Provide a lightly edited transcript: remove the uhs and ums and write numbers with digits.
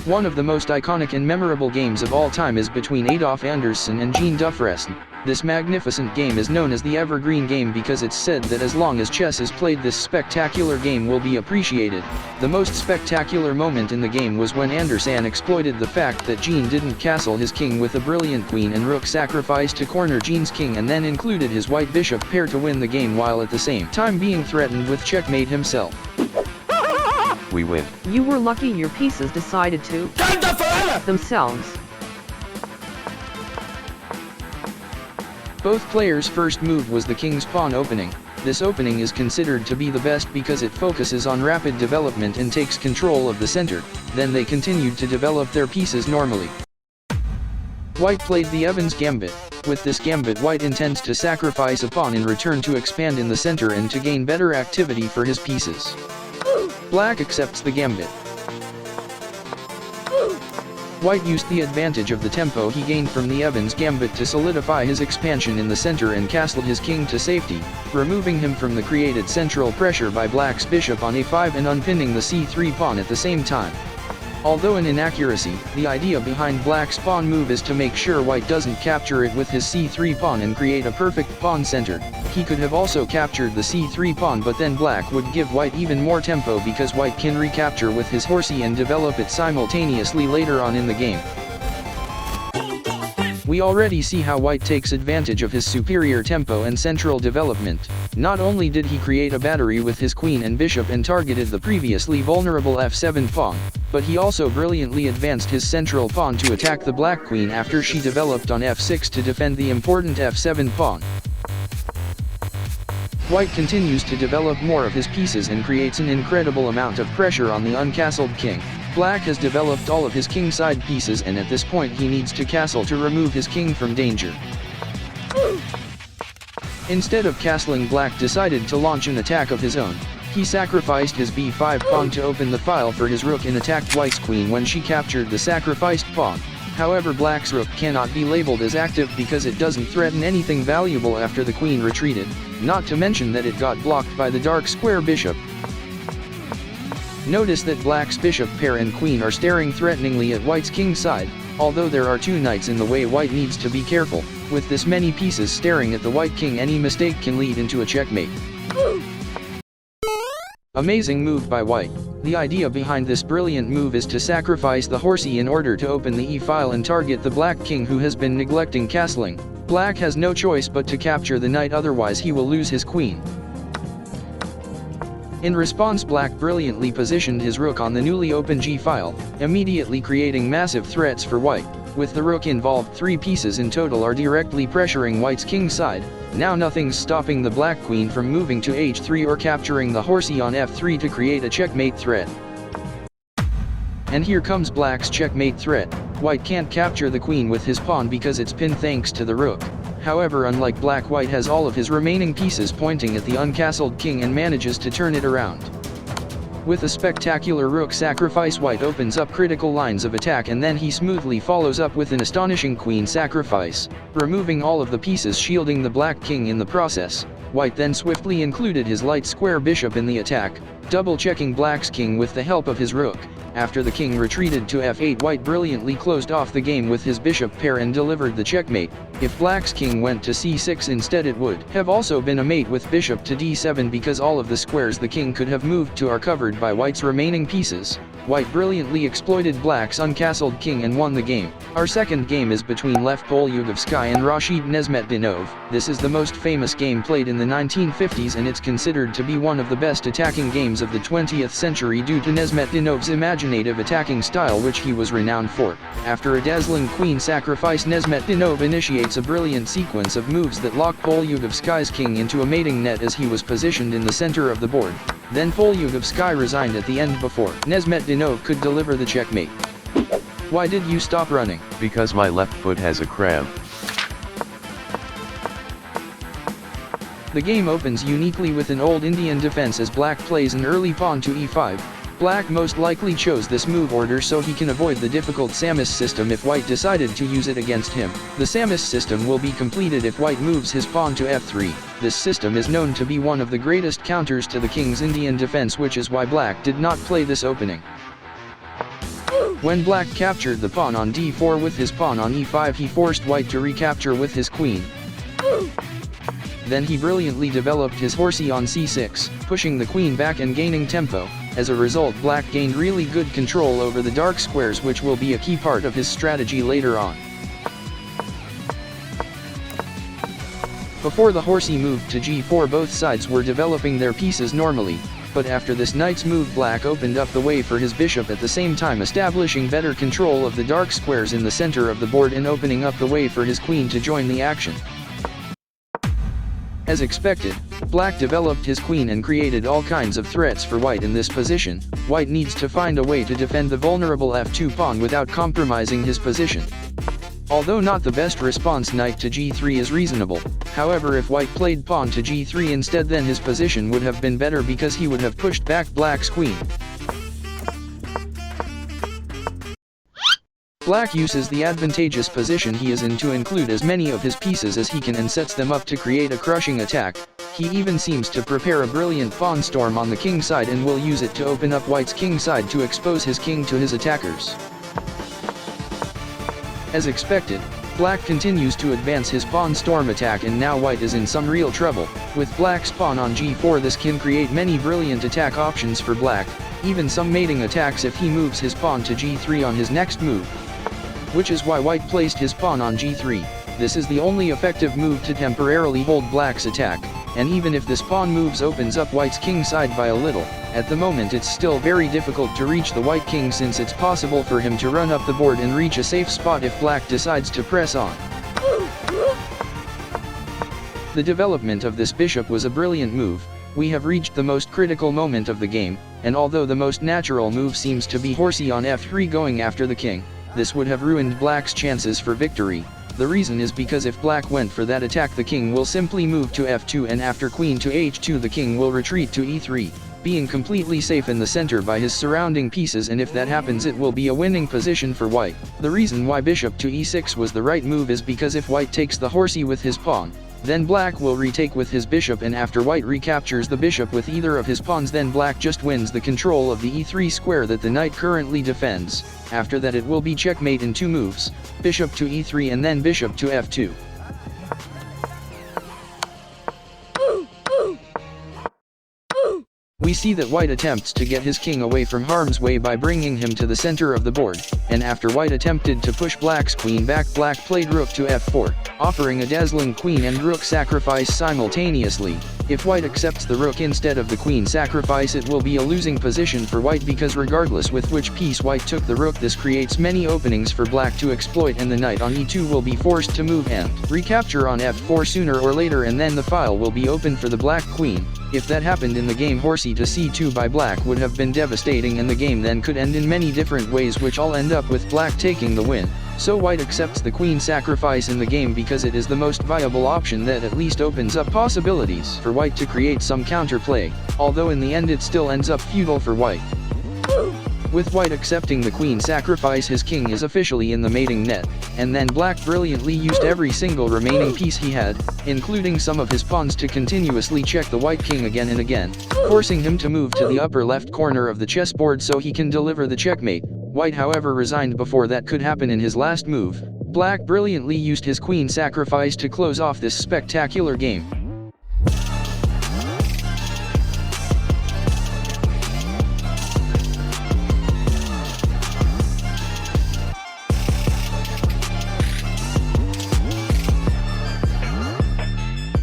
One of the most iconic and memorable games of all time is between Adolf Anderssen and Jean Dufresne. This magnificent game is known as the evergreen game because it's said that as long as chess is played, this spectacular game will be appreciated. The most spectacular moment in the game was when Anderssen exploited the fact that Jean didn't castle his king with a brilliant queen and rook sacrifice to corner Jean's king, and then included his white bishop pair to win the game while at the same time being threatened with checkmate himself. We win. You were lucky your pieces decided to themselves. Both players' first move was the king's pawn opening. This opening is considered to be the best because it focuses on rapid development and takes control of the center. Then they continued to develop their pieces normally. White played the Evans gambit. With this gambit, White intends to sacrifice a pawn in return to expand in the center and to gain better activity for his pieces. Black accepts the gambit. White used the advantage of the tempo he gained from the Evans gambit to solidify his expansion in the center and castled his king to safety, removing him from the created central pressure by Black's bishop on a5 and unpinning the c3 pawn at the same time. Although an inaccuracy, the idea behind Black's pawn move is to make sure White doesn't capture it with his c3 pawn and create a perfect pawn center. He could have also captured the c3 pawn, but then Black would give White even more tempo because White can recapture with his horsey and develop it simultaneously later on in the game. We already see how White takes advantage of his superior tempo and central development. Not only did he create a battery with his queen and bishop and targeted the previously vulnerable f7 pawn, but he also brilliantly advanced his central pawn to attack the black queen after she developed on f6 to defend the important f7 pawn. White continues to develop more of his pieces and creates an incredible amount of pressure on the uncastled king. Black has developed all of his kingside pieces, and at this point he needs to castle to remove his king from danger. Instead of castling, Black decided to launch an attack of his own. He sacrificed his b5 pawn to open the file for his rook and attacked White's queen when she captured the sacrificed pawn. However, Black's rook cannot be labeled as active because it doesn't threaten anything valuable after the queen retreated, not to mention that it got blocked by the dark square bishop. Notice that Black's bishop pair and queen are staring threateningly at White's king side. Although there are two knights in the way, White needs to be careful. With this many pieces staring at the White king, any mistake can lead into a checkmate. Amazing move by White. The idea behind this brilliant move is to sacrifice the horsey in order to open the e-file and target the black king, who has been neglecting castling. Black has no choice but to capture the knight, otherwise he will lose his queen. In response, Black brilliantly positioned his rook on the newly opened g-file, immediately creating massive threats for White. With the rook involved, 3 pieces in total are directly pressuring White's king side. Now nothing's stopping the black queen from moving to h3 or capturing the horsey on f3 to create a checkmate threat. And here comes Black's checkmate threat. White can't capture the queen with his pawn because it's pinned thanks to the rook. However, unlike Black, White has all of his remaining pieces pointing at the uncastled king and manages to turn it around. With a spectacular rook sacrifice, White opens up critical lines of attack, and then he smoothly follows up with an astonishing queen sacrifice, removing all of the pieces shielding the black king in the process. White then swiftly included his light square bishop in the attack, double-checking Black's king with the help of his rook. After the king retreated to f8, White brilliantly closed off the game with his bishop pair and delivered the checkmate. If Black's king went to c6 instead, it would have also been a mate with bishop to d7 because all of the squares the king could have moved to are covered by White's remaining pieces. White brilliantly exploited Black's uncastled king and won the game. Our second game is between Lev Polyugevsky and Rashid Nesmetdinov. This is the most famous game played in the 1950s, and it's considered to be one of the best attacking games of the 20th century due to Nesmetdinov's imaginative attacking style, which he was renowned for. After a dazzling queen sacrifice, Nesmetdinov initiates a brilliant sequence of moves that lock Polyugevsky's king into a mating net as he was positioned in the center of the board. Then Polyugevsky resigned at the end before Nesmetdinov could deliver the checkmate. Why did you stop running? Because my left foot has a cramp. The game opens uniquely with an old Indian defense as Black plays an early pawn to e5. Black most likely chose this move order so he can avoid the difficult Samus system if White decided to use it against him. The Samus system will be completed if White moves his pawn to f3. This system is known to be one of the greatest counters to the king's Indian defense, which is why Black did not play this opening. When Black captured the pawn on d4 with his pawn on e5, he forced White to recapture with his queen. Then he brilliantly developed his horsey on c6, pushing the queen back and gaining tempo. As a result, Black gained really good control over the dark squares, which will be a key part of his strategy later on. Before the horsey moved to g4, both sides were developing their pieces normally, but after this knight's move, Black opened up the way for his bishop, at the same time establishing better control of the dark squares in the center of the board and opening up the way for his queen to join the action. As expected, Black developed his queen and created all kinds of threats for White in this position. White needs to find a way to defend the vulnerable f2 pawn without compromising his position. Although not the best response, knight to g3 is reasonable. However, if White played pawn to g3 instead, then his position would have been better because he would have pushed back Black's queen. Black uses the advantageous position he is in to include as many of his pieces as he can and sets them up to create a crushing attack. He even seems to prepare a brilliant pawn storm on the king side and will use it to open up White's king side to expose his king to his attackers. As expected, Black continues to advance his pawn storm attack, and now White is in some real trouble. With Black's pawn on g4, this can create many brilliant attack options for Black, even some mating attacks if he moves his pawn to g3 on his next move. Which is why White placed his pawn on g3. This is the only effective move to temporarily hold Black's attack, and even if this pawn moves opens up White's king side by a little, at the moment it's still very difficult to reach the White king, since it's possible for him to run up the board and reach a safe spot if Black decides to press on. The development of this bishop was a brilliant move. We have reached the most critical moment of the game, and although the most natural move seems to be horsey on f3 going after the king, this would have ruined Black's chances for victory. The reason is because if Black went for that attack, the king will simply move to f2, and after queen to h2 the king will retreat to e3, being completely safe in the center by his surrounding pieces, and if that happens it will be a winning position for White. The reason why bishop to e6 was the right move is because if White takes the horsey with his pawn, then Black will retake with his bishop, and after White recaptures the bishop with either of his pawns, then Black just wins the control of the e3 square that the knight currently defends. After that it will be checkmate in 2 moves, bishop to e3 and then bishop to f2. We see that White attempts to get his king away from harm's way by bringing him to the center of the board, and after White attempted to push Black's queen back, Black played rook to f4, offering a dazzling queen and rook sacrifice simultaneously. If White accepts the rook instead of the queen sacrifice, it will be a losing position for White, because regardless with which piece White took the rook, this creates many openings for Black to exploit, and the knight on e2 will be forced to move and recapture on f4 sooner or later, and then the file will be open for the Black queen. If that happened in the game, horsey to c2 by Black would have been devastating, and the game then could end in many different ways, which all end up with Black taking the win. So White accepts the queen sacrifice in the game because it is the most viable option that at least opens up possibilities for White to create some counterplay, although in the end it still ends up futile for White. With White accepting the queen sacrifice, his king is officially in the mating net, and then Black brilliantly used every single remaining piece he had, including some of his pawns, to continuously check the White king again and again, forcing him to move to the upper left corner of the chessboard so he can deliver the checkmate. White, however, resigned before that could happen in his last move. Black brilliantly used his queen sacrifice to close off this spectacular game.